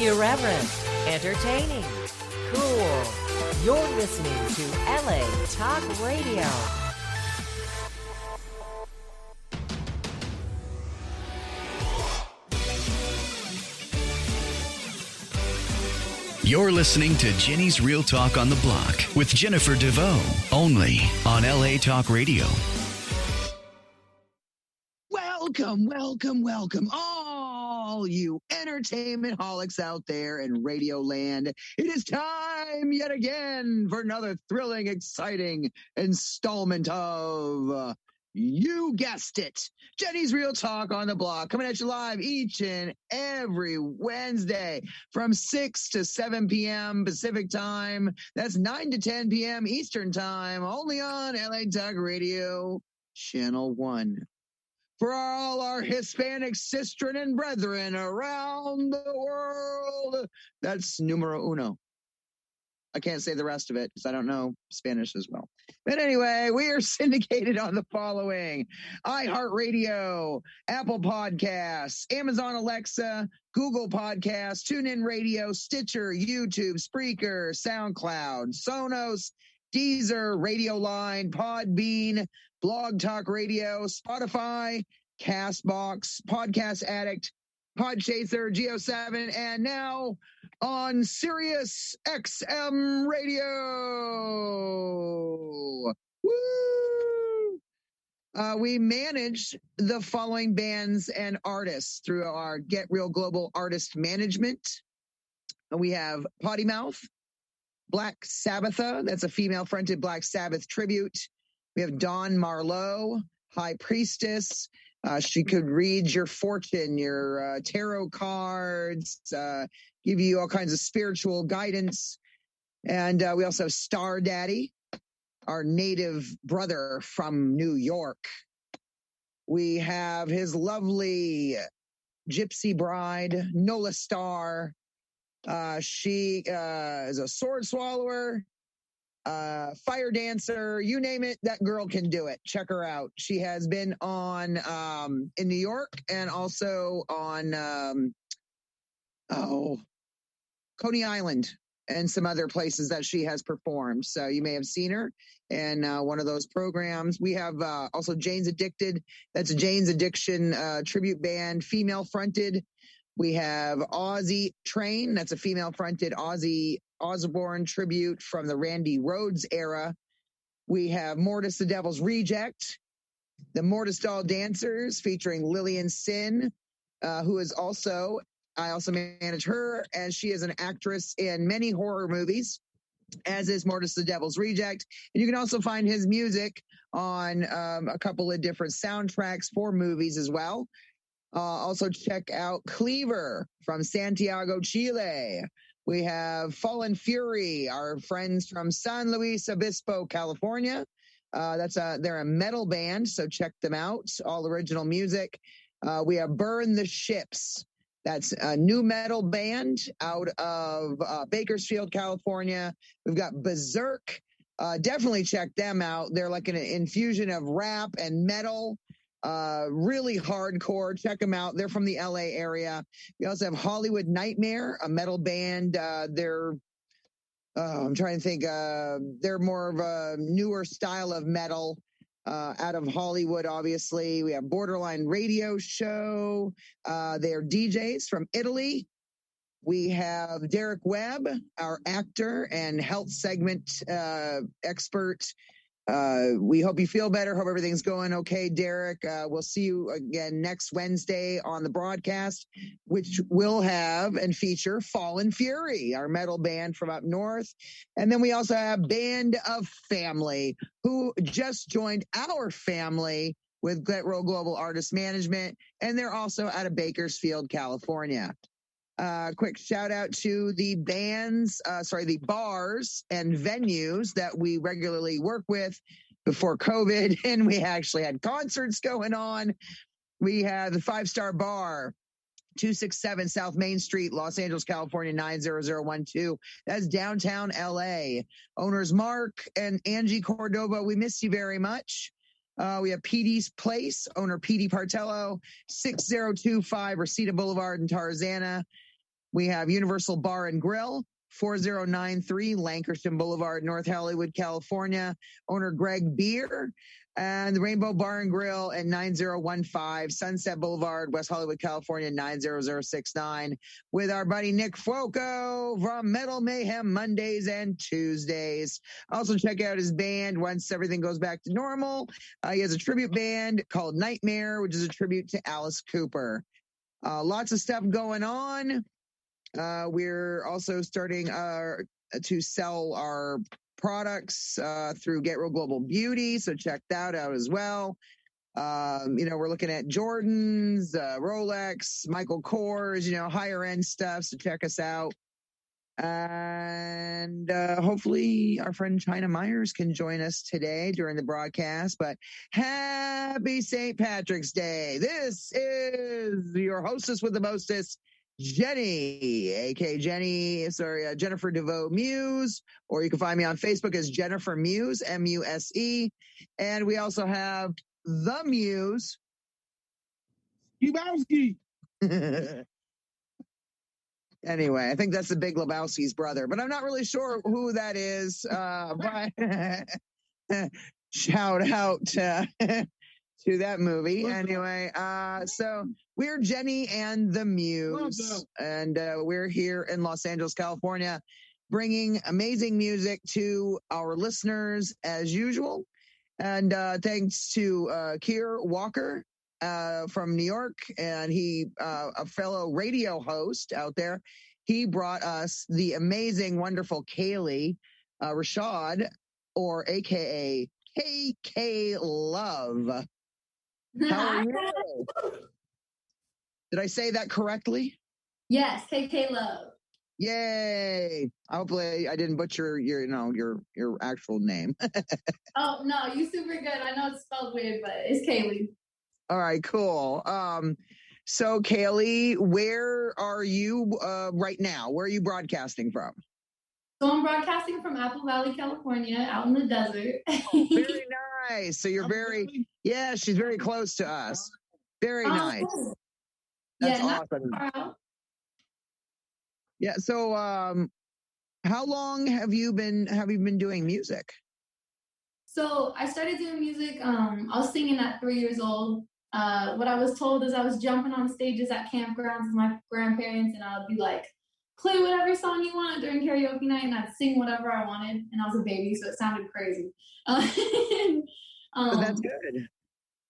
Irreverent, entertaining, cool. You're listening to LA Talk Radio. You're listening to Jenny's Real Talk on the Block with Jennifer DeVoe, only on LA Talk Radio. Welcome, all you entertainment holics out there in Radio Land. It is time yet again for another thrilling, exciting installment of, you guessed it, Jenny's Real Talk on the Block, coming at you live each and every Wednesday from 6 to 7 p.m. Pacific time. That's 9 to 10 p.m. Eastern time, only on LA Talk Radio, Channel 1. For all our Hispanic sistren and brethren around the world, that's numero uno. I can't say the rest of it because I don't know Spanish as well. But anyway, we are syndicated on the following: iHeartRadio, Apple Podcasts, Amazon Alexa, Google Podcasts, TuneIn Radio, Stitcher, YouTube, Spreaker, SoundCloud, Sonos, Deezer, Radio Line, Podbean, Blog Talk Radio, Spotify, Castbox, Podcast Addict, Podchaser, Geo7, and now on Sirius XM Radio. Woo! We manage the following bands and artists through our Get Real Global Artist Management. We have Potty Mouth, Black Sabbatha, that's a female-fronted Black Sabbath tribute. We have Dawn Marlowe, High Priestess. She could read your fortune, your tarot cards, give you all kinds of spiritual guidance. And we also have Star Daddy, our native brother from New York. We have his lovely gypsy bride, Nola Star. She is a sword swallower, fire dancer, you name it, that girl can do it. Check her out. She has been on in New York and also on Coney Island and some other places that she has performed. So you may have seen her in one of those programs. We have also Jane's Addicted. That's a Jane's Addiction tribute band, female fronted. We have Ozzy Train. That's a female-fronted Ozzy Osbourne tribute from the Randy Rhoads era. We have Mortis the Devil's Reject, the Mortis Doll Dancers featuring Lillian Sin, who is also, I also manage her, as she is an actress in many horror movies, as is Mortis the Devil's Reject. And you can also find his music on a couple of different soundtracks for movies as well. Also check out Cleaver from Santiago, Chile. We have Fallen Fury, our friends from San Luis Obispo, California. They're a metal band, so check them out. All original music. We have Burn the Ships. That's a new metal band out of Bakersfield, California. We've got Berserk. Definitely check them out. They're like an infusion of rap and metal. Really hardcore. Check them out. They're from the LA area. We also have Hollywood Nightmare, a metal band. I'm trying to think. They're more of a newer style of metal out of Hollywood, obviously. We have Borderline Radio Show. They're DJs from Italy. We have Derek Webb, our actor and health segment expert. We hope you feel better. Hope everything's going okay, Derek. We'll see you again next Wednesday on the broadcast, which will have and feature Fallen Fury, our metal band from up north. And then we also have Band of Family, who just joined our family with Get Real Global Artist Management, and they're also out of Bakersfield, California. Quick shout out to the the bars and venues that we regularly work with before COVID, and we actually had concerts going on. We have the 5-Star Bar, 267 South Main Street, Los Angeles, California, 90012. That's downtown LA. Owners Mark and Angie Cordova, we miss you very much. We have PD's Place, owner PD Partello, 6025 Reseda Boulevard in Tarzana. We have Universal Bar and Grill, 4093 Lankershim Boulevard, North Hollywood, California. Owner Greg Beer. And the Rainbow Bar and Grill at 9015 Sunset Boulevard, West Hollywood, California, 90069. With our buddy Nick Foco from Metal Mayhem Mondays and Tuesdays. Also check out his band once everything goes back to normal. He has a tribute band called Nightmare, which is a tribute to Alice Cooper. Lots of stuff going on. We're also starting to sell our products through Get Real Global Beauty, so check that out as well. We're looking at Jordans, Rolex, Michael Kors, higher end stuff, so check us out. And hopefully our friend China Myers can join us today during the broadcast. But happy St. Patrick's Day. This is your hostess with the mostest, Jenny, aka Jennifer DeVoe Muse, or you can find me on Facebook as Jennifer Muse, Muse. And we also have the Muse, Lebowski. Anyway, I think that's the Big Lebowski's brother, but I'm not really sure who that is. But shout out to that movie. Anyway, so we're Jenny and the Muse, and we're here in Los Angeles, California, bringing amazing music to our listeners as usual. And thanks to Keir Walker from New York, and he, a fellow radio host out there, he brought us the amazing, wonderful Kayleigh Rashad, or AKA KK Love. How are you? Did I say that correctly? Yes, KK Love. Yay! Hopefully, I didn't butcher your actual name. Oh no, you super good. I know it's spelled weird, but it's Kayleigh. All right, cool. So Kayleigh, where are you right now? Where are you broadcasting from? So I'm broadcasting from Apple Valley, California, out in the desert. Oh, very nice. So you're she's very close to us. Very nice. Cool. That's awesome. Yeah. So, how long have you been doing music? So I started doing music. I was singing at 3 years old. What I was told is I was jumping on stages at campgrounds with my grandparents, and I would be like, play whatever song you want during karaoke night, and I'd sing whatever I wanted. And I was a baby, so it sounded crazy. But that's good.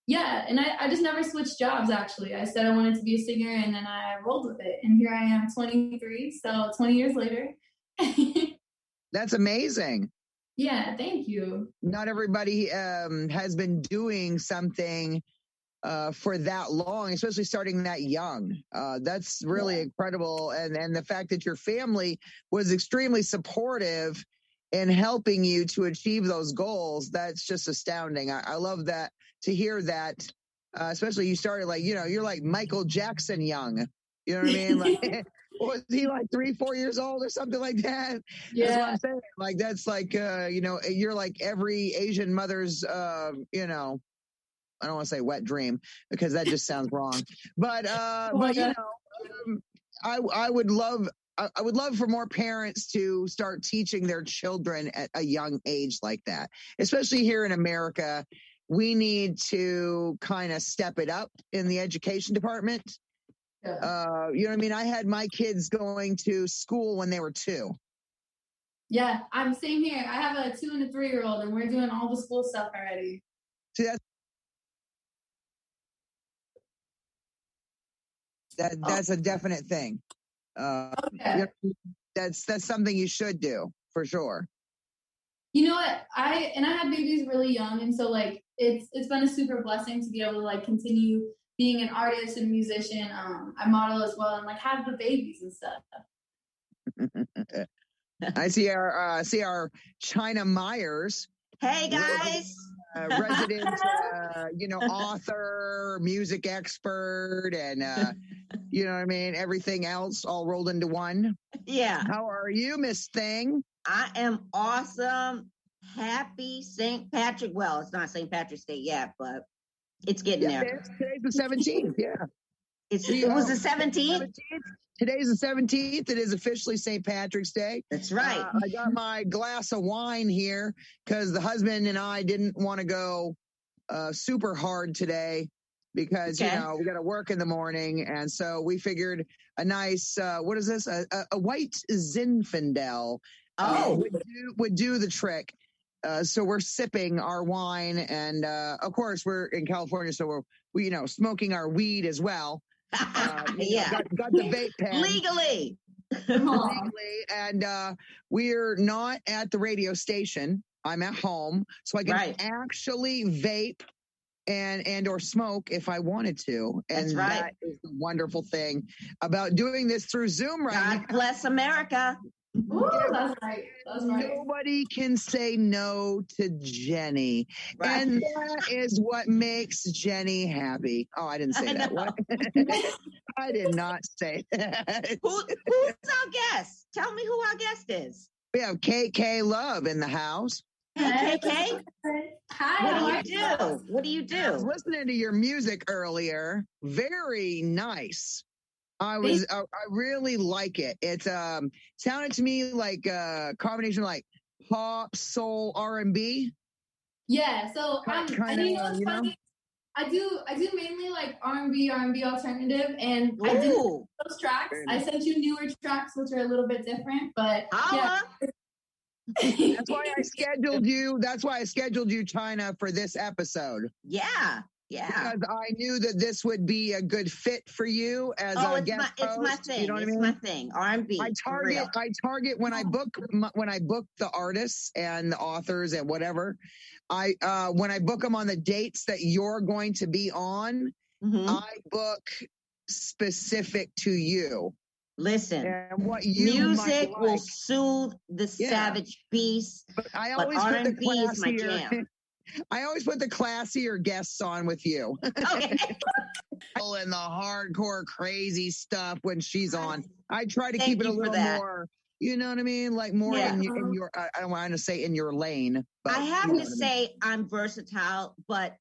Yeah, and I just never switched jobs, actually. I said I wanted to be a singer, and then I rolled with it. And here I am, 23, so 20 years later. That's amazing. Yeah, thank you. Not everybody has been doing something for that long, especially starting that young. That's really incredible. And the fact that your family was extremely supportive in helping you to achieve those goals, that's just astounding. I love that, to hear that, especially you started you're like Michael Jackson young. You know what I mean? Like, was he like 3-4 years old or something like that? Yeah. That's what I'm saying. Like, that's like, you're like every Asian mother's, I don't want to say wet dream because that just sounds wrong. But I would love for more parents to start teaching their children at a young age like that, especially here in America. We need to kind of step it up in the education department. Yeah. You know what I mean? I had my kids going to school when they were 2. Yeah, I'm same here. I have a 2 and a 3-year-old, and we're doing all the school stuff already. See, that's a definite thing. Okay. That's something you should do for sure. You know what? I had babies really young, and so it's been a super blessing to be able to continue being an artist and musician. I model as well, and have the babies and stuff. I see our China Myers. Hey guys. Resident, author, music expert, and you know what I mean? Everything else all rolled into one. Yeah. How are you, Miss Thing? I am awesome. Happy St. Patrick. Well, it's not St. Patrick's Day yet, but it's getting there. Today's the 17th. Yeah. It was the 17th. Today's the 17th. It is officially St. Patrick's Day. That's right. I got my glass of wine here because the husband and I didn't want to go super hard today because, we got to work in the morning. And so we figured a nice, what is this? A white Zinfandel would do the trick. So we're sipping our wine. And, of course, we're in California, so we're smoking our weed as well. Got the vape pen. Legally. And we're not at the radio station. I'm at home, so I can actually vape and or smoke if I wanted to. And that's right. That is the wonderful thing about doing this through Zoom right now. God bless America. Ooh, that's right. That's right. Nobody can say no to Jenny. Right. And that is what makes Jenny happy. Oh, I didn't say that. What? I did not say that. Who's our guest? Tell me who our guest is. We have KK Love in the house. Hey, KK. Hi. What do you do? I was listening to your music earlier. Very nice. I really like it. It sounded to me like a combination of like pop, soul, R&B. Yeah. So funny. I do mainly like R&B alternative, and I did those tracks. I sent you newer tracks, which are a little bit different, but yeah. That's why I scheduled you. That's why I scheduled you, China, for this episode. Yeah. Because I knew that this would be a good fit for you as a guest host. It's my thing. You know what I mean? My thing. R&B. I target when I book the artists and the authors and whatever. When I book them on the dates that you're going to be on, I book specific to you. Listen, and what you music will soothe the savage beast. But I always put R&B the classier, is my jam. I always put the classier guests on with you. Okay. And the hardcore crazy stuff when she's on. I try to keep it a little more, you know what I mean? Like more in your, I don't want to say in your lane. But I have to say I'm versatile, but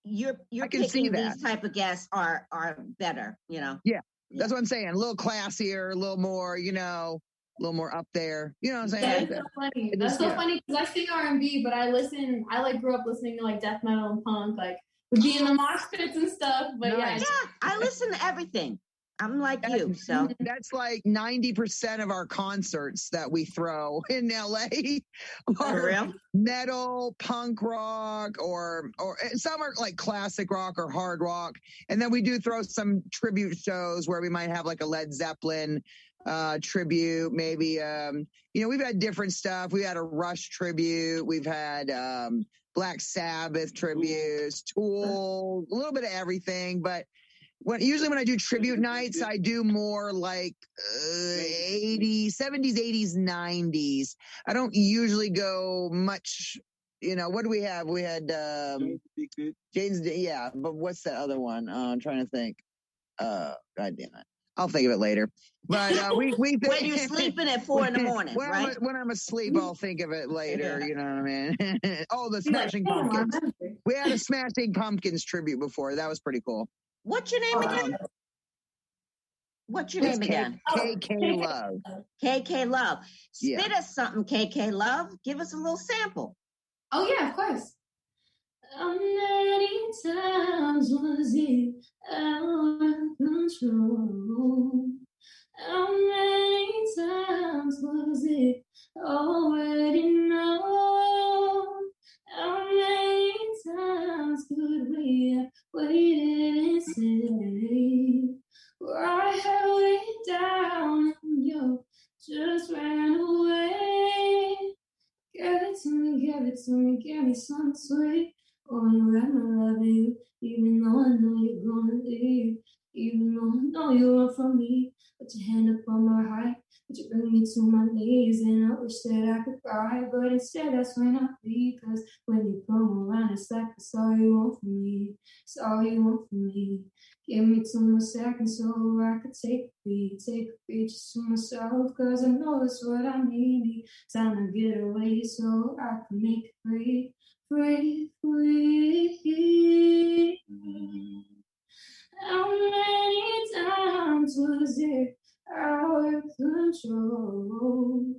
you're picking these type of guests are better, Yeah. That's what I'm saying. A little classier, a little more, a little more up there. You know what I'm saying? That's so funny. That's so funny because I sing R&B, but I grew up listening to like death metal and punk, like would be in the mosh pits and stuff. But I listen to everything. I'm like you, so that's like 90% of our concerts that we throw in LA are metal, punk rock, or some are like classic rock or hard rock, and then we do throw some tribute shows where we might have like a Led Zeppelin tribute, maybe. We've had different stuff. We had a Rush tribute. We've had Black Sabbath tributes, Tool, a little bit of everything, but. Usually when I do tribute nights, I do more like 80s, 70s, 80s, 90s. I don't usually go much, what do we have? We had Jane's, but what's that other one? I'm trying to think. God damn it. I'll think of it later. But we when you're sleeping at 4 a.m, right? When I'm asleep, I'll think of it later. You know what I mean? The Smashing Pumpkins. We had a Smashing Pumpkins tribute before. That was pretty cool. What's your name again? What's your name again? KK Love. KK Love. Spit us something, KK Love. Give us a little sample. Oh, yeah, of course. How many times was it out of control? How many times was it already known? How many times could we have waited and say, I held it down and you just ran away? Give it to me, give me something sweet. Oh, you got my love you, even though I know you're gonna leave. Even though I know you want from me. Put your hand up on my heart, but you bring me to my knees. And I wish that I could cry, but instead that's when I bleed. Cause when you come around, it's like it's all you want from me. It's all you want from me. Give me 2 more seconds so I could take a beat just to myself. Cause I know it's what I need. Time to get away so I can make it free. Free, free. How many times was it out of control?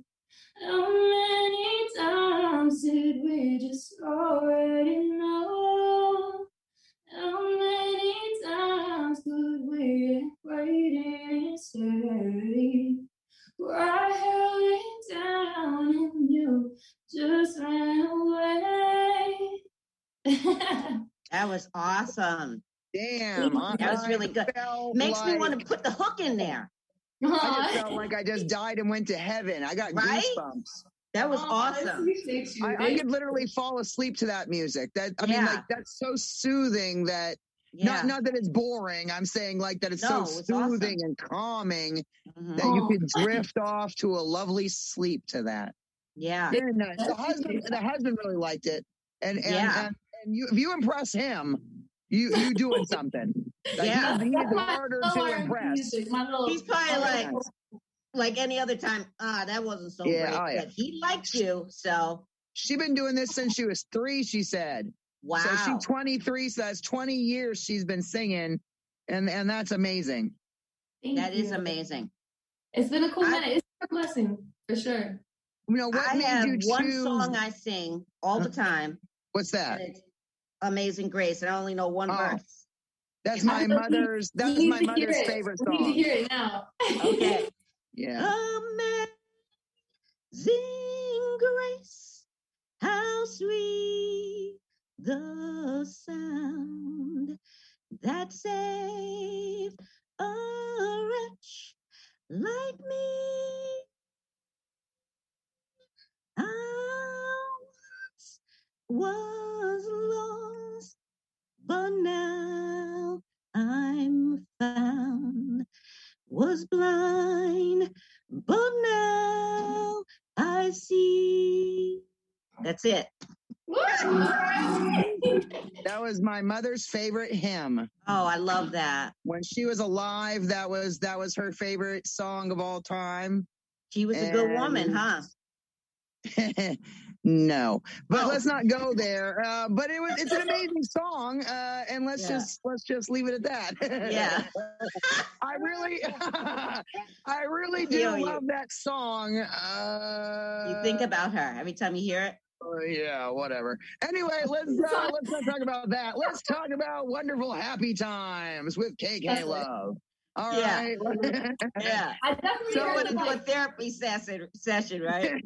How many times did we just already know? How many times could we wait and stay? Where I held it down and you just ran away. That was awesome. Damn. That was really good. Makes me want to put the hook in there. I just felt like I just died and went to heaven. I got goosebumps. That was awesome. I could literally fall asleep to that music. I mean, like, that's so soothing that not that it's boring. I'm saying like that it's it's soothing and calming that you could drift off to a lovely sleep to that. Yeah. Very nice. The husband really liked it. And you, if you impress him, you doing something. Like, he's harder to impress. He's probably like any other time. That wasn't so great. But he likes you, so. She's been doing this since she was 3, she said. Wow. So she's 23, so that's 20 years she's been singing, and that's amazing. That is amazing. It's been a cool minute. It's a blessing, for sure. You know, what I made have you one choose... song I sing all the time. What's that? Amazing Grace, and I only know one verse. That's my mother's favorite song. You need to hear it now. Okay. Yeah. Amazing Grace, how sweet the sound that saved a wretch like me. I was lost, but now I'm found. Was blind, but now I see. That's it. That was my mother's favorite hymn. Oh, I love that. When she was alive, that was her favorite song of all time. She was a good woman, huh? No, but let's not go there. But it's an amazing song, and let's just leave it at that. Yeah. I really do love that song. You think about her every time you hear it. Yeah, whatever. Anyway, let's not talk about that. Let's talk about Wonderful Happy Times with KK Love. All right. Yeah. I definitely want to do a therapy session, right?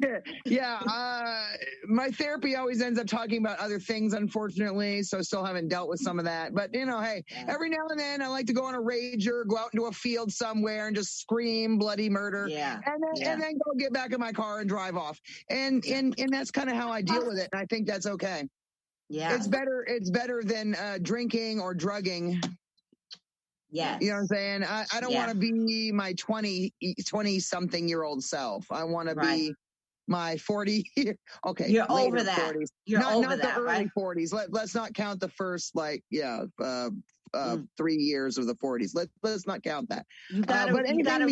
Yeah. My therapy always ends up talking about other things, unfortunately. So I still haven't dealt with some of that. But, hey, every now and then I like to go on a rager, go out into a field somewhere and just scream bloody murder. Yeah. And then go get back in my car and drive off. And that's kind of how I deal with it. And I think that's okay. Yeah. It's better than drinking or drugging. Yes. You know what I'm saying? I don't want to be my 20-something-year-old self. I want to be my 40. Okay. You're over that. 40s. You're not over the that, early right? 40s. Let's not count the first 3 years of the 40s. Let's not count that. You gotta read my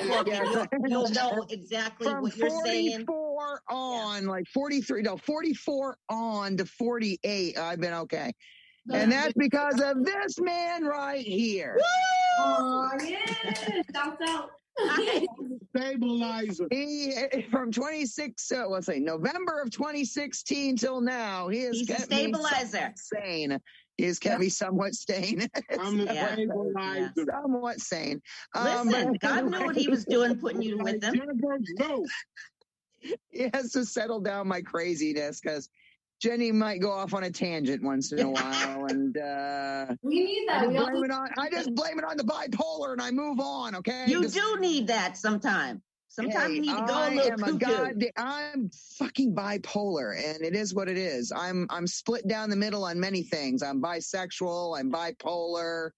book and you'll know exactly what you're saying. From 44 on, 44 on to 48, I've been okay. And that's because of this man right here. Woo! Oh, yeah. Shout out. Stabilizer. He, from November of 2016 till now, he's kept stabilizer. Me sane. He's kept me somewhat sane. I'm the stabilizer. Somewhat sane. Listen, God knew what he was doing, putting you with him. He has to settle down my craziness because Jenny might go off on a tangent once in a while, and we need that. I just blame it on the bipolar, and I move on. Okay, you do need that sometimes. Sometimes you need to go a little cuckoo. I'm fucking bipolar, and it is what it is. I'm split down the middle on many things. I'm bisexual. I'm bipolar.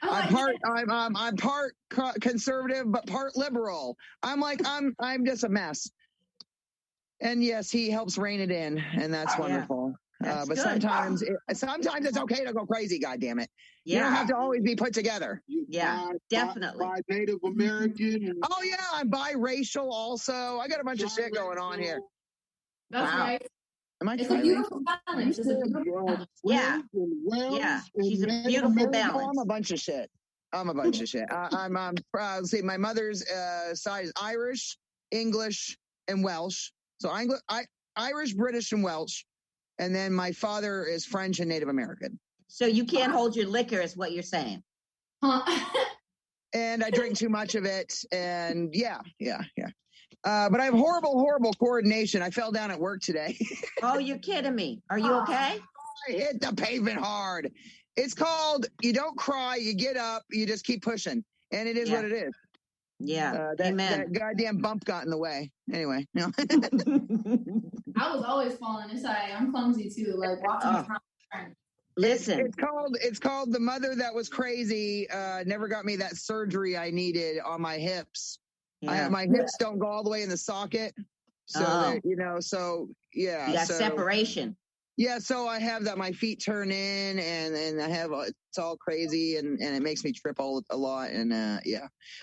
I'm part conservative, but part liberal. I'm just a mess. And yes, he helps rein it in, and that's wonderful. That's but good. sometimes it's okay to go crazy. God damn it! Yeah. You don't have to always be put together. Definitely. By Native American. Oh yeah, I'm biracial. Also, I got a bunch of shit going on here. That's right. Am I It's a beautiful balance. It's a beautiful balance. Yeah. She's a beautiful balance. I'm a bunch of shit. I'm proud to say my mother's side is Irish, English, and Welsh. So Irish, British, and Welsh. And then my father is French and Native American. So you can't hold your liquor, is what you're saying. And I drink too much of it. And yeah. But I have horrible coordination. I fell down at work today. Oh, you're kidding me. Are you okay? I hit the pavement hard. It's called, you don't cry, you get up, you just keep pushing. And it is what it is. Yeah. That goddamn bump got in the way. Anyway, no. I was always falling. I'm clumsy too. Like walking around. Listen, it's called The Mother That Was Crazy. Never got me that surgery I needed on my hips. Yeah. My hips don't go all the way in the socket. So, you got separation. Yeah, so I have that. My feet turn in, and I have it's all crazy, and it makes me trip a lot. And I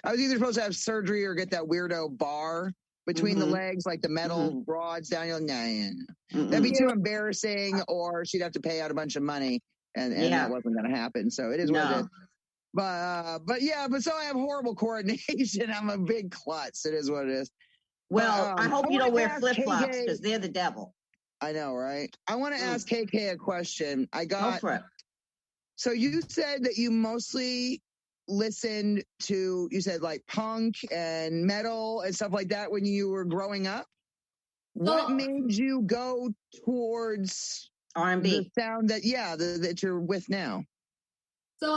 was either supposed to have surgery or get that weirdo bar between the legs, like the metal rods down. That'd be too embarrassing, or she'd have to pay out a bunch of money, and that wasn't going to happen. So it is what it is. But so I have horrible coordination. I'm a big klutz. It is what it is. Well, I hope you don't wear flip-flops because they're the devil. I know, right? I want to ask KK a question. Go for it. So you said that you mostly listened to, you said like punk and metal and stuff like that when you were growing up. What made you go towards R&B? The sound that you're with now. So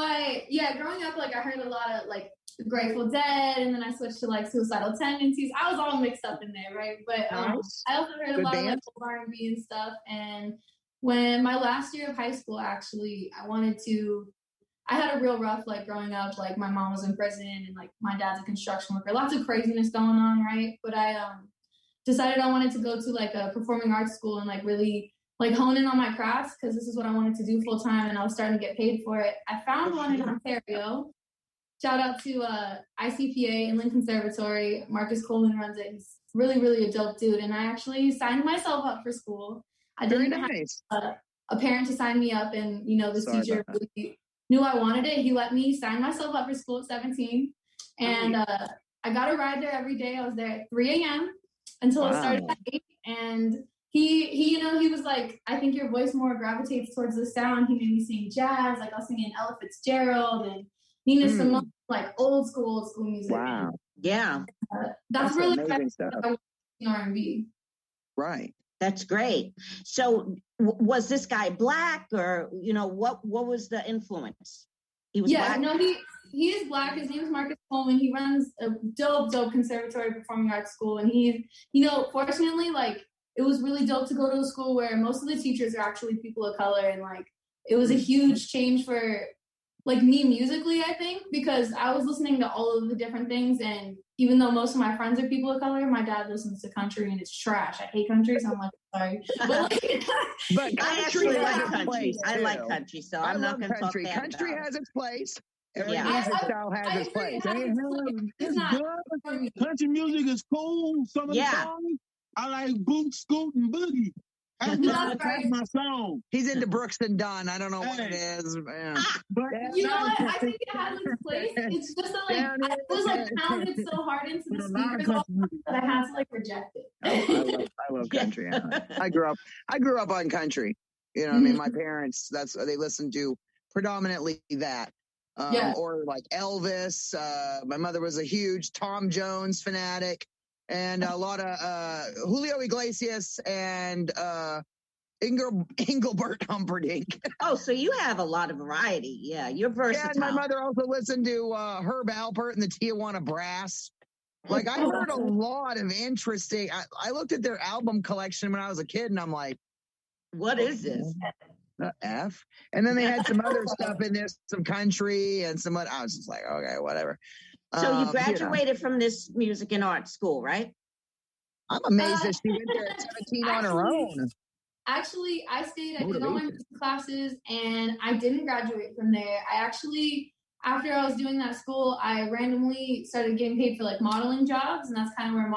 growing up, like I heard a lot of like Grateful Dead, and then I switched to like Suicidal Tendencies. I was all mixed up in there, right? But I also heard a lot of like R&B and stuff. And when my last year of high school, actually, I had a real rough like growing up. Like my mom was in prison, and like my dad's a construction worker. Lots of craziness going on, right? But I decided I wanted to go to like a performing arts school and like really like hone in on my crafts, because this is what I wanted to do full time, and I was starting to get paid for it. I found one in Ontario. Shout out to ICPA, Inland Conservatory. Marcus Coleman runs it. He's really, really a dope dude. And I actually signed myself up for school. I didn't have a parent to sign me up, and this teacher really knew I wanted it. He let me sign myself up for school at 17, and I got a ride there every day. I was there at 3 a.m. until it started at 8, and he was like, I think your voice more gravitates towards the sound. He made me sing jazz. Like I was singing Ella Fitzgerald and Nina Simone, like old school music. Wow. Yeah. That's really amazing stuff. R&B. Right. That's great. So was this guy black, or, what was the influence? He was black? No, he is black. His name is Marcus Coleman. He runs a dope conservatory performing arts school. And he's, fortunately, like, it was really dope to go to a school where most of the teachers are actually people of color. And like, it was a huge change for like me musically, I think, because I was listening to all of the different things. And even though most of my friends are people of color, my dad listens to country and it's trash. I hate country, so I'm like, sorry. But I actually like country. I like country, so I'm not going to talk bad. Country has its place. Every Yeah. music style has its place. It's good. Country music is cool. Some of the songs, I like boot, scoot, and boogie. That's my song. He's into Brooks and Dunn. I don't know what it is. But you know what? I think it has its place. It's just that, like, I was like pounded so hard into the speakers that I had to like reject it. I love country. I grew up on country. You know what I mean? My parents, they listened to predominantly that. Or like Elvis. My mother was a huge Tom Jones fanatic. And a lot of Julio Iglesias and Engelbert Humperdinck. Oh, so you have a lot of variety. Yeah, you're versatile. And my mother also listened to Herb Alpert and the Tijuana Brass. Like, I heard a lot of interesting. I looked at their album collection when I was a kid, and I'm like, what is this? F. And then they had some other stuff in there, some country and some. I was just like, okay, whatever. So you graduated from this music and art school, right? I'm amazed that she went there at 17 on her own. Actually, I did all my music classes, and I didn't graduate from there. After I was doing that school, I randomly started getting paid for like modeling jobs, and that's kind of where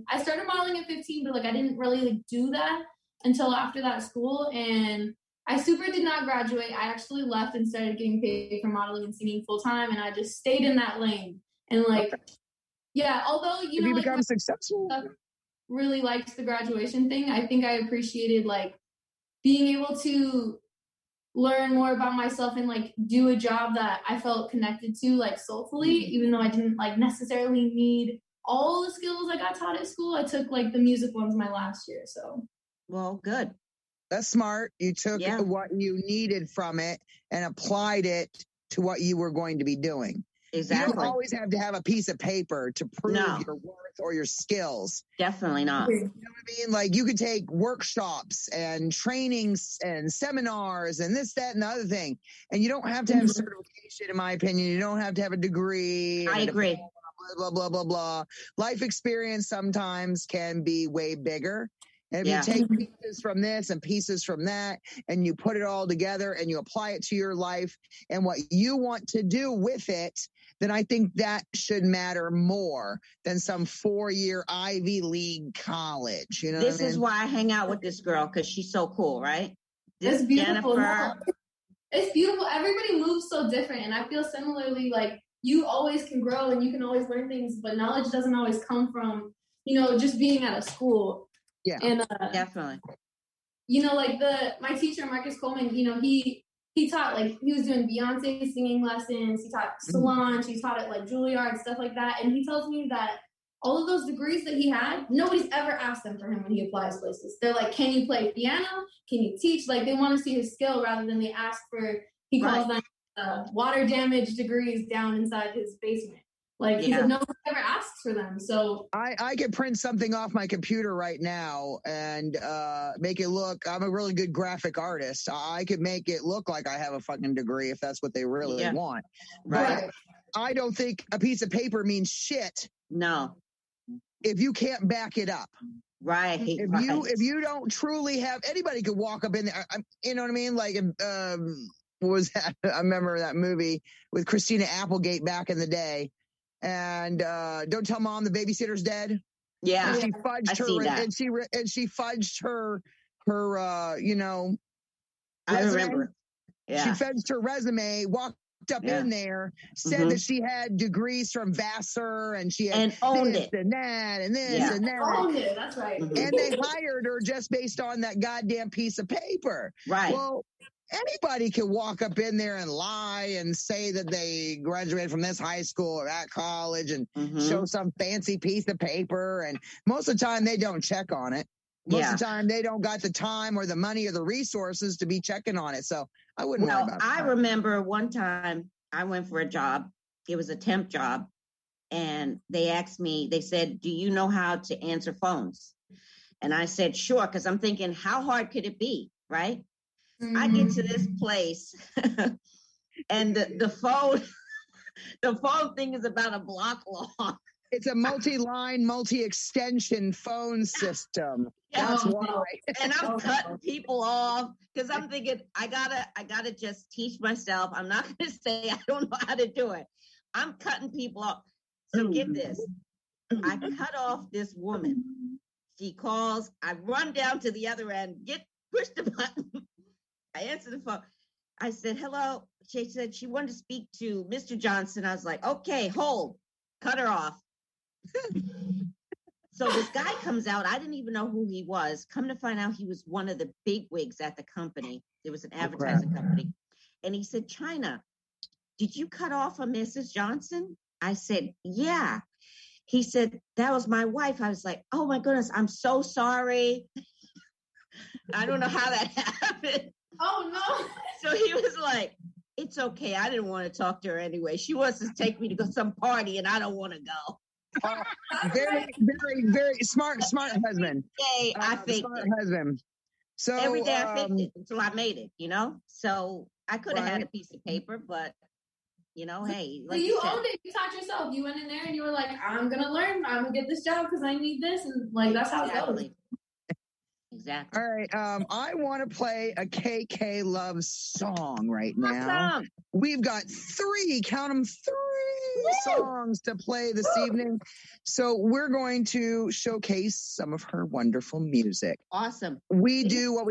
I started modeling at 15, but like I didn't really like do that until after that school. And I super did not graduate. I actually left and started getting paid for modeling and singing full time. And I just stayed in that lane. And like, yeah, although, if you like, become successful, really liked the graduation thing, I think I appreciated like being able to learn more about myself and like do a job that I felt connected to like soulfully, even though I didn't like necessarily need all the skills I got taught at school. I took like the music ones my last year. So, well, good. That's smart. You took what you needed from it and applied it to what you were going to be doing. Exactly. You don't always have to have a piece of paper to prove your worth or your skills. Definitely not. You know what I mean? Like you could take workshops and trainings and seminars and this, that, and the other thing. And you don't have to have a certification, in my opinion. You don't have to have a degree. I agree. Blah, blah, blah, blah. Life experience sometimes can be way bigger. And if you take pieces from this and pieces from that, and you put it all together and you apply it to your life and what you want to do with it, then I think that should matter more than some 4-year Ivy League college. You know, this is why I hang out with this girl, because she's so cool, right? It's beautiful. It's beautiful. Everybody moves so different, and I feel similarly. Like you always can grow and you can always learn things, but knowledge doesn't always come from just being at a school. Yeah, and definitely. Like my teacher Marcus Coleman, he taught, like, he was doing Beyonce singing lessons. He taught Solange. He taught at, like, Juilliard, stuff like that. And he tells me that all of those degrees that he had, nobody's ever asked them for him when he applies places. They're like, can you play piano? Can you teach? Like, they want to see his skill rather than they ask for, he calls them water damage degrees down inside his basement. Like, he said, no one ever asks for them. So I could print something off my computer right now and make it look, I'm a really good graphic artist. I could make it look like I have a fucking degree if that's what they really want. Right. But I don't think a piece of paper means shit. No. If you can't back it up. Right. If you don't truly have, anybody could walk up in there. You know what I mean? Like, what was that? I remember that movie with Christina Applegate back in the day. And Don't Tell Mom the Babysitter's Dead. Yeah, and she fudged her, and she fudged her I remember. Yeah, she fudged her resume. Walked up in there, said that she had degrees from Vassar, and she had owned this it and that, and this and that. Owned it. That's right. And they hired her just based on that goddamn piece of paper. Right. Well, anybody can walk up in there and lie and say that they graduated from this high school or that college and show some fancy piece of paper. And most of the time they don't check on it. Most of the time they don't got the time or the money or the resources to be checking on it. So I wouldn't worry about that. I remember one time I went for a job. It was a temp job. And they asked me, they said, do you know how to answer phones? And I said, sure. Because I'm thinking, how hard could it be? Right. I get to this place and the phone thing is about a block long. It's a multi-line, multi-extension phone system. That's why. And I'm cutting people off because I'm thinking I gotta just teach myself. I'm not gonna say I don't know how to do it. I'm cutting people off. So get this. I cut off this woman. She calls, I run down to the other end, push the button. I answered the phone. I said, hello. She said she wanted to speak to Mr. Johnson. I was like, okay, hold. Cut her off. So this guy comes out. I didn't even know who he was. Come to find out he was one of the big wigs at the company. It was an advertising company. And he said, China, did you cut off a Mrs. Johnson? I said, yeah. He said, that was my wife. I was like, oh my goodness, I'm so sorry. I don't know how that happened. Oh, no. So he was like, it's okay. I didn't want to talk to her anyway. She wants to take me to go some party and I don't want to go. Very, very, very smart husband. I faked smart husband. So every day I faked it until I made it, So I could have had a piece of paper, but hey. Like you owned it. You taught yourself. You went in there and you were like, I'm going to learn. I'm going to get this job because I need this. And like, that's how it goes. Exactly. All right. I want to play a KK Love song right now. Awesome. We've got count them, three songs to play this evening. So we're going to showcase some of her wonderful music. Awesome. We do what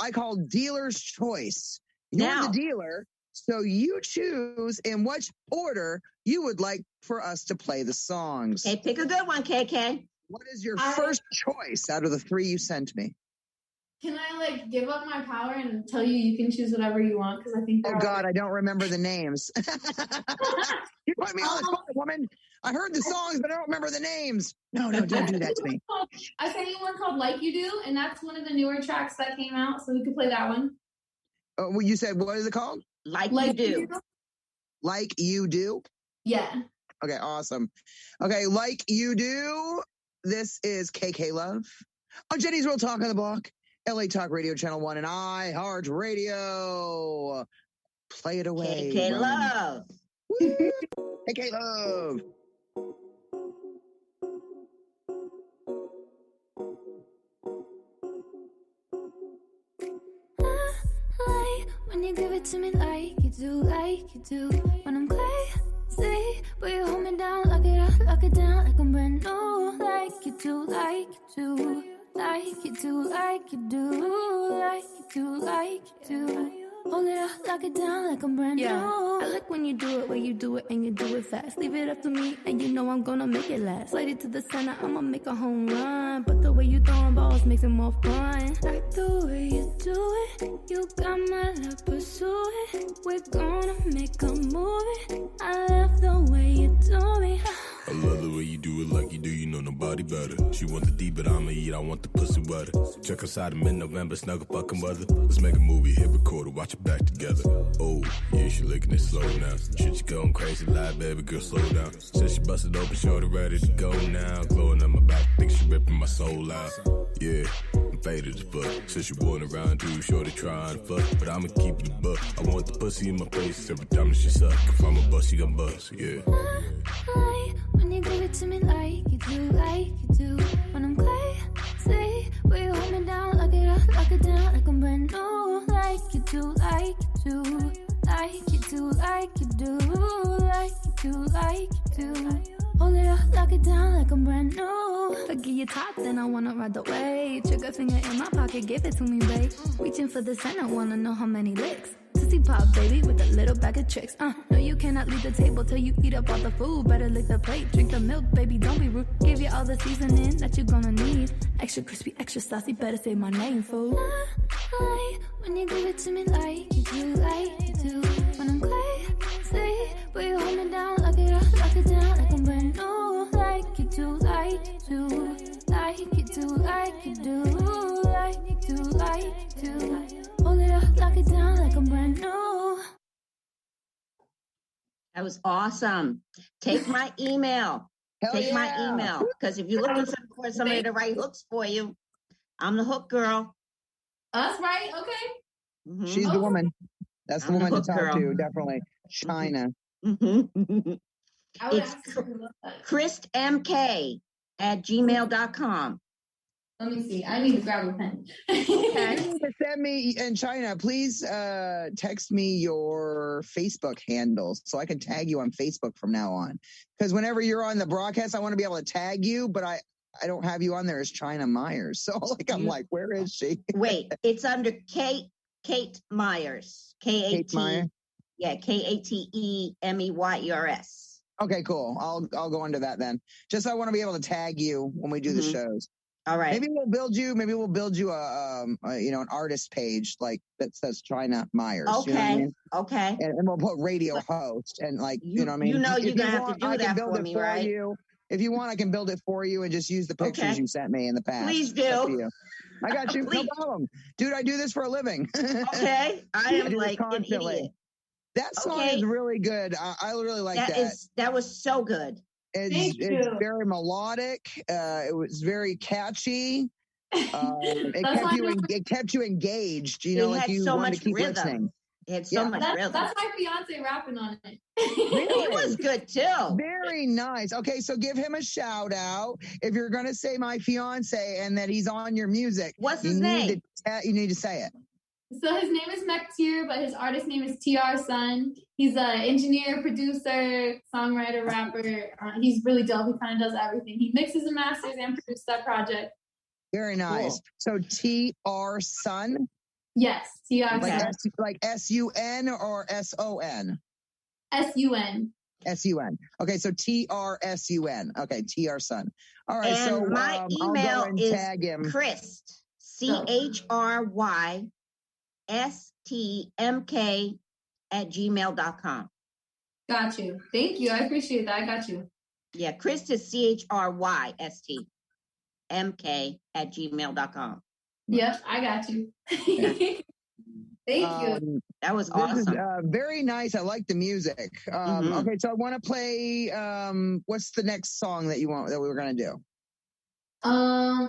I call dealer's choice. You're the dealer, so you choose in which order you would like for us to play the songs. Okay, pick a good one, KK. What is your first choice out of the three you sent me? Can I give up my power and tell you can choose whatever you want? Because I think. Oh God, I don't remember the names. You put me on the spot, woman. I heard the songs, but I don't remember the names. No, don't do that to me. I sent you one called "Like You Do," and that's one of the newer tracks that came out, so we could play that one. Oh, well, you said what is it called? Like You Do. Like You Do? Yeah. Okay, awesome. Okay, Like You Do. This is KK Love on Jenny's Real Talk on the Block, LA Talk Radio Channel 1, and iHeart Radio. Play it away. KK Love. Woo! KK Love. When you give it to me like you do, when I'm crazy, but you hold me down, lock it down like I'm brand new, like you do, like you do, like you do, like you do, like you do, like you do. Hold it up, lock it down like I'm brand new. I like when you do it, and you do it fast. Leave it up to me, and you know I'm gonna make it last. Slide it to the center, I'ma make a home run. But the way you throwing balls makes it more fun. Like the way you do it, you got my love, pursue it. We're gonna make a movie. I love the way you do me. I love the way you do it like you do, you know nobody better. She want the D, but I'ma eat, I want the pussy wetter. Check us out in mid-November, snuggle fucking weather. Let's make a movie, hit record it, watch it back together. Oh, yeah, she licking it slow now. Shit, you going crazy, live, baby girl, slow down. Said she busted open, shorty ready to go now. Glowing on my back, think she ripping my soul out. Yeah, I'm faded as fuck. Said she wanting around too, shorty trying to fuck. But I'ma keep it a buck. I want the pussy in my face every time that she suck. If I'm a bust, she gon' bust, yeah. When you give it to me like you do, when I'm crazy, but you hold me down, lock it down like I'm brand new, like you do, like you do, like you do, like you do, like you do, like you do. Hold it up, lock it down like I'm brand new. Forget your top, then I wanna ride the wave. Trigger finger in my pocket, give it to me, babe. Reaching for the center, wanna know how many licks. Sissy pop, baby, with a little bag of tricks. No, you cannot leave the table till you eat up all the food. Better lick the plate, drink the milk, baby, don't be rude. Give you all the seasoning that you're gonna need. Extra crispy, extra saucy, better say my name, fool. When you give it to me like you do, when I'm crazy, but you hold me down, lock it down like I'm brand new, like you do, like you do, like you do, like you do, like you do, like you do. Hold it up, lock it down like I'm brand new. That was awesome. Take my email. Take my email. Because if you're looking for somebody to write hooks for you, I'm the hook girl. Us, right? Okay. Mm-hmm. She's the woman. That's the woman to talk to, definitely. China. Mm-hmm. It's chrismk@gmail.com. Let me see. I need to grab a pen. Okay. You need to send me in China. Please text me your Facebook handles so I can tag you on Facebook from now on. Because whenever you're on the broadcast, I want to be able to tag you, but I don't have you on there as China Myers. So I'm like, where is she? Wait, it's under Kate Myers. Kate Myers. Yeah, KATEMEYERS. Okay, cool. I'll go into that then. Just I want to be able to tag you when we do the shows. All right. Maybe we'll build you a an artist page like that says China Myers. Okay. You know what I mean? Okay. And we'll put radio host and you know what I mean? You know you're gonna have to do that for me, right? If you want, I can build it for you and just use the pictures you sent me in the past. Please do. I got you. No problem. Dude, I do this for a living. Okay. I am like an idiot. That song is really good. I really like that. That was so good. It's very melodic. It was very catchy. It kept you engaged. You know, like you wanted to keep listening. It's so much rhythm. That's my fiance rapping on it. He was good too. Very nice. Okay, so give him a shout out if you're going to say my fiance and that he's on your music. What's his name? You need to say it. So his name is Mektir, but his artist name is TR Sun. He's an engineer, producer, songwriter, rapper. He's really dope. He kind of does everything. He mixes and masters and produces that project. Very nice. Cool. So TR Sun? Yes, TR Sun. Like SUN or SON? SUN. SUN. Okay, so TRSUN. Okay, TR Sun. All right, and so my email is tag him. Chryst, CHRYSTMK@gmail.com. Got you. Thank you. I appreciate that. I got you. Yeah, Chryst is CHRYSTMK@gmail.com. Yep, I got you. Thank you. That was awesome. Very nice. I like the music. Okay, so I want to play. What's the next song that we were gonna do? I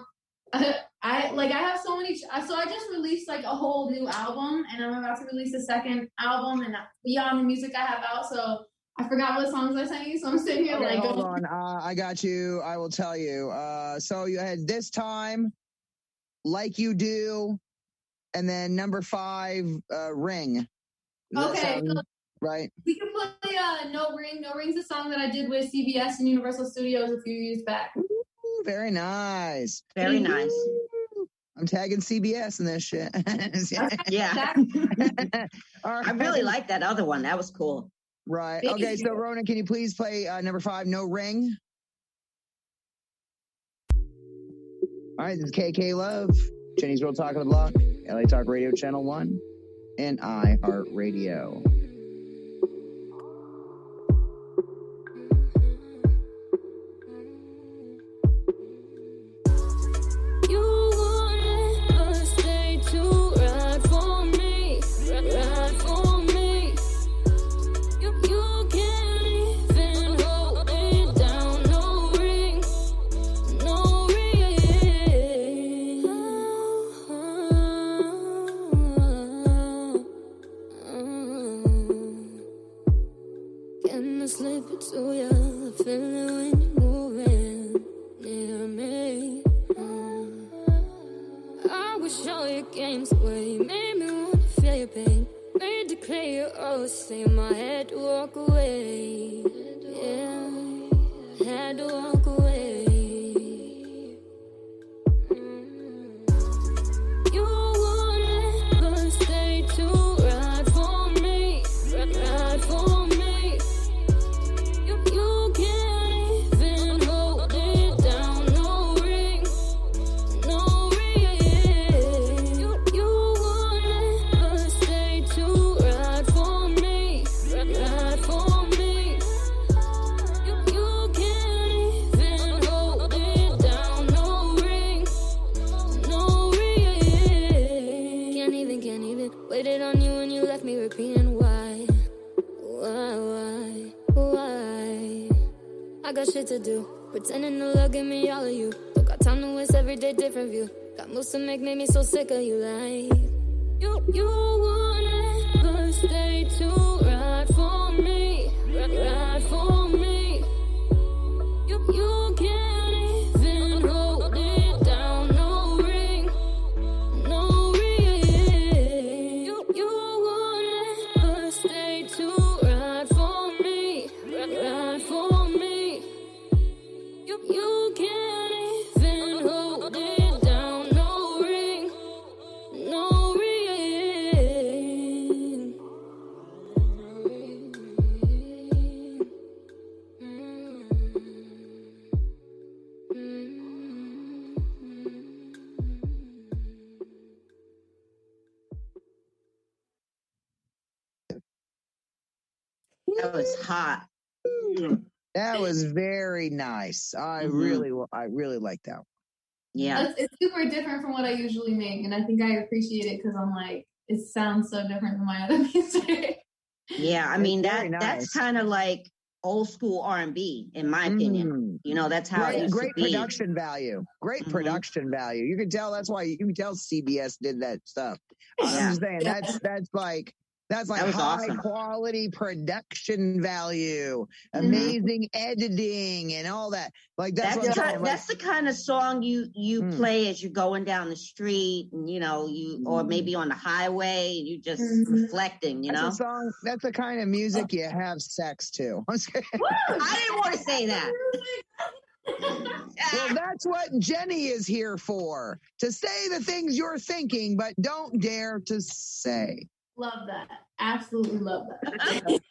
have so many. So I just released like a whole new album, and I'm about to release a second album, and beyond the music I have out. So I forgot what songs I sent you, so I'm sitting here hold on. I got you. I will tell you. So you had This Time, Like You Do, and then number 5, Ring. Okay, so right. We can play No Ring. No Ring's a song that I did with CBS and Universal Studios a few years back. Ooh, very nice. Very nice. I'm tagging CBS in this shit. Yeah. I really like that other one. That was cool. Right. Okay, so Ronan, can you please play number 5, No Ring? All right, this is KK Love, Jenny's Real Talk on the Block, LA Talk Radio Channel 1, and iHeartRadio. To make me so sick of you, like you won't ever stay to ride for me, ride for me. You can't even hold it down, no ring, no ring. You won't ever stay to ride for me, ride for me. You can't even hold it down. That was hot. That was very nice. I really like that. Yeah, it's super different from what I usually make, and I think I appreciate it because I'm like, it sounds so different than my other music. Yeah, I mean that's kind of like old school R&B in my opinion. You know, that's how it used to be. Production value. Great production value. You can tell that's why you can tell CBS did that stuff. I'm just saying that's like That's like high quality production value, amazing editing, and all that. Like that's the kind of song you play as you're going down the street, and or maybe on the highway, and you just reflecting. That's the kind of music you have sex to. I didn't want to say that. Well, that's what Jenny is here for, to say the things you're thinking, but don't dare to say. Love that. Absolutely love that.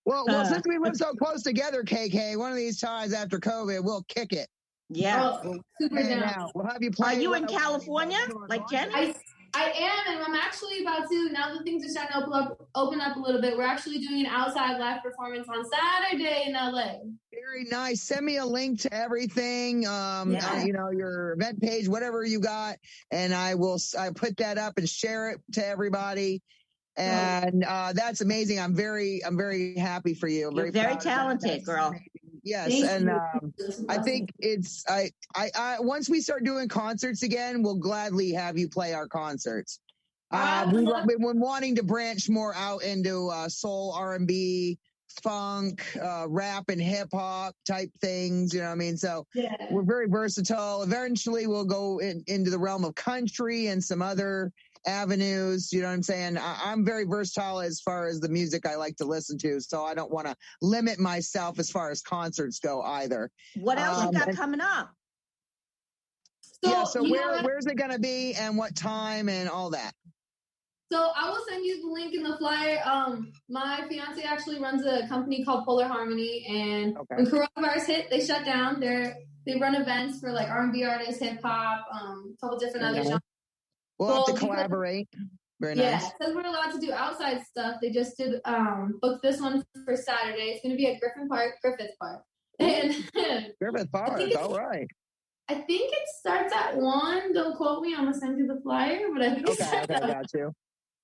well, since we live so close together, KK, one of these times after COVID, we'll kick it. Yeah. Super down. We'll have you play. Are you in California, like Jenny? I am, and I'm actually about to, now that things are starting to open up a little bit, we're actually doing an outside live performance on Saturday in LA. Very nice. Send me a link to everything, your event page, whatever you got, and I put that up and share it to everybody. And that's amazing. I'm very happy for you. You're very talented, girl. Yes, and I think it's I once we start doing concerts again, we'll gladly have you play our concerts. We've been wanting to branch more out into soul, R&B, funk, rap, and hip hop type things. You know what I mean? So we're very versatile. Eventually, we'll go into the realm of country and some other avenues. You know what I'm saying? I'm very versatile as far as the music I like to listen to, so I don't want to limit myself as far as concerts go either. What else you got coming up? So where's it going to be and what time and all that? So I will send you the link in the flyer. My fiance actually runs a company called Polar Harmony, and when coronavirus hit, they shut down. They run events for like R&B artists, hip hop, a couple different other genres. We'll have to collaborate. Very nice. Yeah, because we're allowed to do outside stuff. They just did book this one for Saturday. It's going to be at Griffith Park. And Griffith Park, all right. I think it starts at 1. Don't quote me. I'm going to send you the flyer. But I think I got you.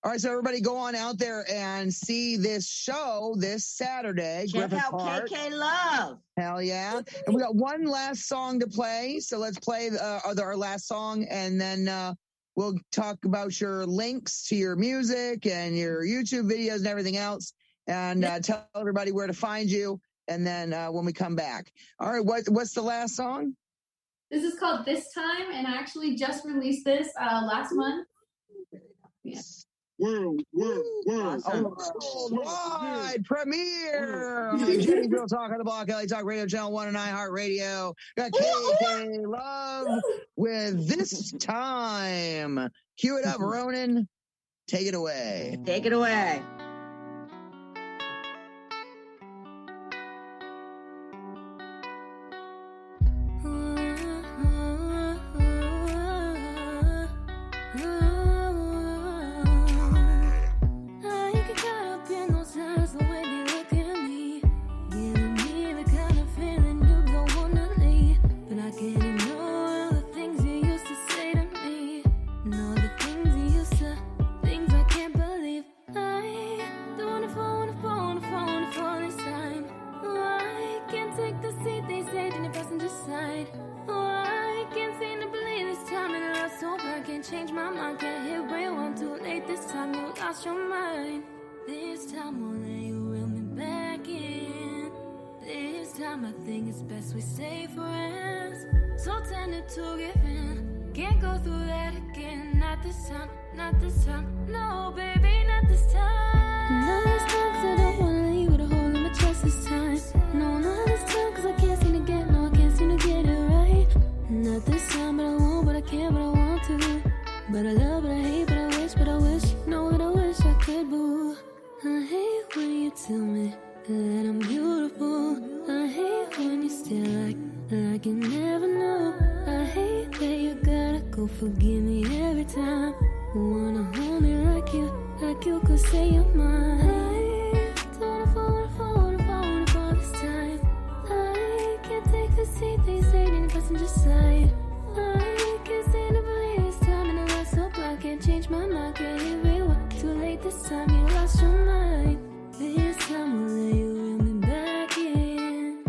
All right, so everybody go on out there and see this show this Saturday. Check Griffith out Park. KK Love. Hell yeah. And we got one last song to play. So let's play our last song, and then we'll talk about your links to your music and your YouTube videos and everything else, and tell everybody where to find you. And then when we come back. All right, what's the last song? This is called This Time, and I actually just released this last month. Yeah. World. Awesome. Worldwide premiere. Jenny's Real Talk on the Block, LA Talk Radio Channel 1 and iHeartRadio. Got KK Love with This Time. Cue it up, Ronan. Take it away. Take it away. Change my mind, can't hit rewind. Too late this time, you lost your mind. This time won't let you reel me back in. This time I think it's best we stay friends. So tended to give in, can't go through that again. Not this time, not this time. No baby, not this time. Not this time, cause I don't wanna leave with a hole in my chest this time. No, not this time, cause I can't seem to get it right. Not this time, but I won't, but I can't, but I want to. But I love, but I hate, but I wish, know that I wish I could, boo. I hate when you tell me that I'm beautiful. I hate when you stare like you never know. I hate that you gotta go forgive me every time. Wanna hold me like you could say you're mine. I don't wanna fall this time. I can't take the seat they say in the passenger side. I can't stand to believe this time in the last so black. Can't change my mind, can't hear rewind. Too late this time, you lost your mind. This time I'll let you reel me back in.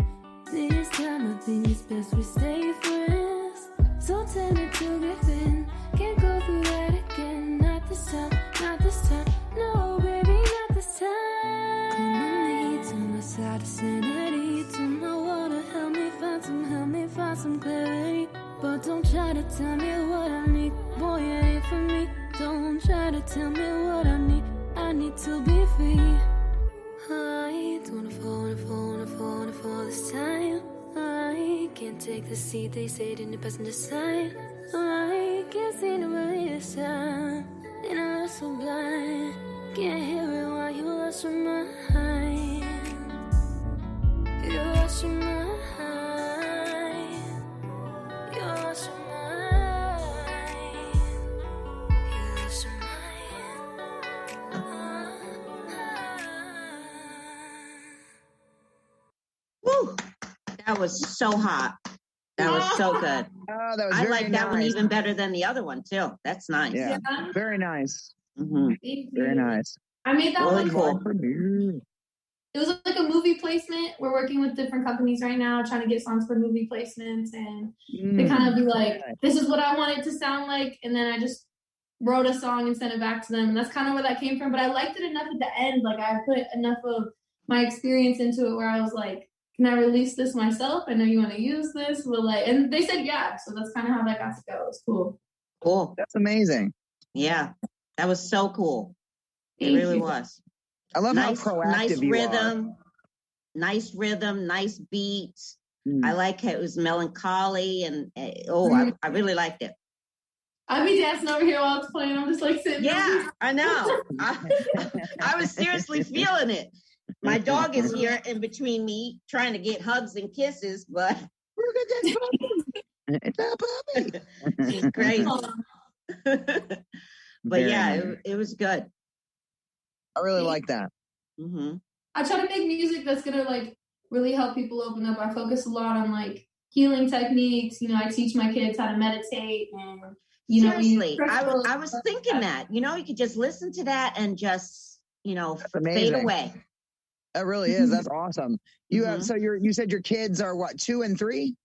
This time I think it's best we stay friends. So tempted to give in, can't go through that again. Not this time, no baby. some clarity, but don't try to tell me what I need. Boy, it ain't for me. Don't try to tell me what I need. I need to be free. I don't wanna fall this time. I can't take the seat, they say it in the passenger side. I can't see nobody this time, and I'm so blind. Can't hear it while you lost your mind. You lost your mind. You lost your mind. You lost your mind. Woo! That was so hot. That was so good. Oh, that was I very like that nice. one even better than the other one too. That's nice. Yeah, very nice. Mm-hmm. Very nice. I made that Really one. cool. It was like a movie placement. We're working with different companies right now, trying to get songs for movie placements, and they kind of be like, "This is what I want it to sound like," and then I just wrote a song and sent it back to them. And that's kind of where that came from. But I liked it enough at the end. Like I put enough of my experience into it, where I was like, "Can I release this myself? I know you want to use this." Well, like, and they said yeah. So that's kind of how that got to go. It was cool. Cool. That's amazing. Yeah, that was so cool. It really was. I love nice, how proactive nice you rhythm, are. Nice rhythm, nice beats. I like how it was melancholy, and I really liked it. I'd be dancing over here while it's playing. I'm just like sitting. Yeah, I know. I was seriously feeling it. My dog is here in between me, trying to get hugs and kisses, but look at this puppy. It's a puppy. She's crazy. But Very yeah, nice. it was good. I really like that. Mm-hmm. I try to make music that's gonna like really help people open up. I focus a lot on like healing techniques. You know, I teach my kids how to meditate, and you Seriously, know, I was thinking that. You know, you could just listen to that and just fade away. That really is. That's awesome. You have you said your kids are what, 2 and 3?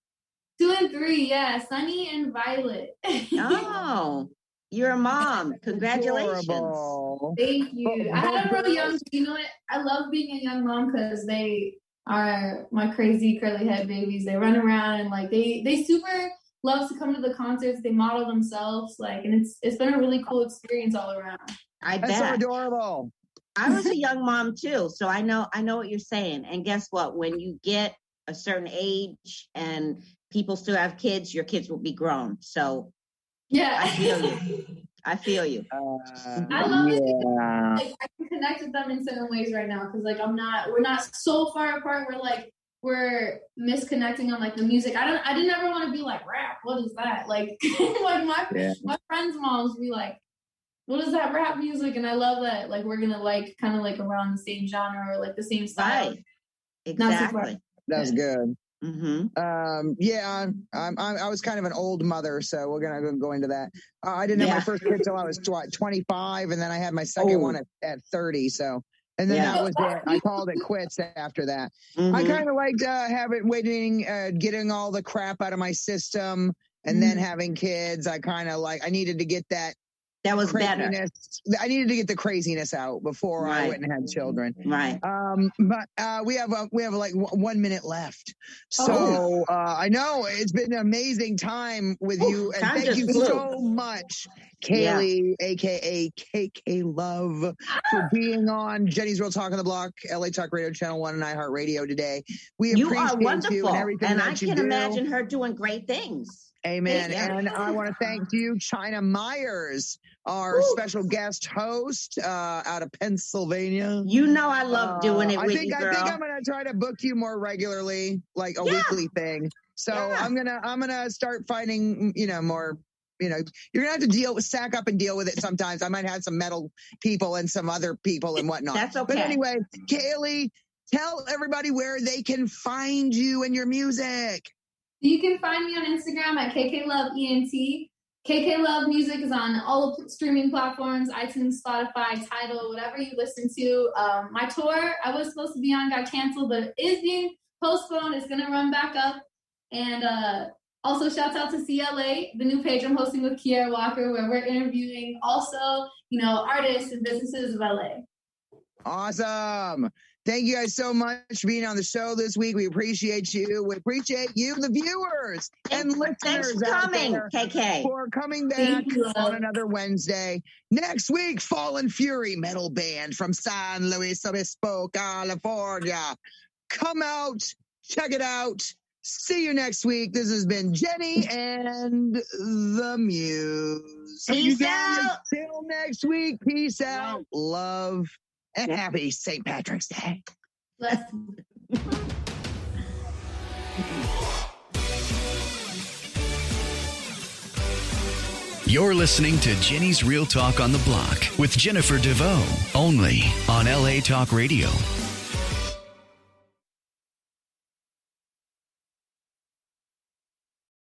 2 and 3, yeah. Sunny and Violet. Oh, you're a mom. Congratulations. Adorable. Thank you. I had them real young. You know what? I love being a young mom because they are my crazy curly head babies. They run around and like they super love to come to the concerts. They model themselves, like, and it's been a really cool experience all around. That's so adorable. I was a young mom too, so I know what you're saying. And guess what? When you get a certain age and people still have kids, your kids will be grown. So yeah, I feel you. I love it. Like, I can connect with them in certain ways right now because like we're not so far apart. We're misconnecting on like the music. I didn't ever want to be like rap. What is that? Like like my friends' moms be like, what is that rap music? And I love that like we're gonna like kind of like around the same genre or like the same style. Right. Exactly. That's good. Mm-hmm. I was kind of an old mother, so we're gonna go into that. I didn't have my first kid till I was 25, and then I had my second one at 30. So, and then that was it. I called it quits after that. I kind of liked getting all the crap out of my system, and then having kids. I needed to get that. That was craziness. better. I needed to get the craziness out before I went and had children. Right. But we have like 1 minute left. So I know it's been an amazing time with you. And thank you so much, Kayleigh, aka KK Love, for being on Jenny's Real Talk on the Block, LA Talk Radio Channel 1 and iHeartRadio today. We appreciate wonderful. you and everything and that I you can do. imagine her doing great things. Amen. And I want to thank you, China Myers, our special guest host out of Pennsylvania. You know I love doing it with you, girl. I think I'm going to try to book you more regularly, like a weekly thing. So I'm gonna start finding, more. You're gonna have to sack up and deal with it sometimes. I might have some metal people and some other people and whatnot. That's okay. But anyway, Kayleigh, tell everybody where they can find you and your music. You can find me on Instagram at KKLoveENT. KK Love Music is on all streaming platforms, iTunes, Spotify, Tidal, whatever you listen to. My tour, I was supposed to be on, got canceled, but it is being postponed. It's going to run back up. And also shouts out to CLA, the new page I'm hosting with Kiara Walker, where we're interviewing also, artists and businesses of LA. Awesome. Thank you guys so much for being on the show this week. We appreciate you. We appreciate you, the viewers and listeners. Thanks for coming, KK. For coming back on another Wednesday. Next week, Fallen Fury metal band from San Luis Obispo, California. Come out, check it out. See you next week. This has been Jenny and the Muse. Peace out. Till next week. Peace out. Love. And happy St. Patrick's Day. You're listening to Jenny's Real Talk on the Block with Jennifer DeVoe, only on LA Talk Radio.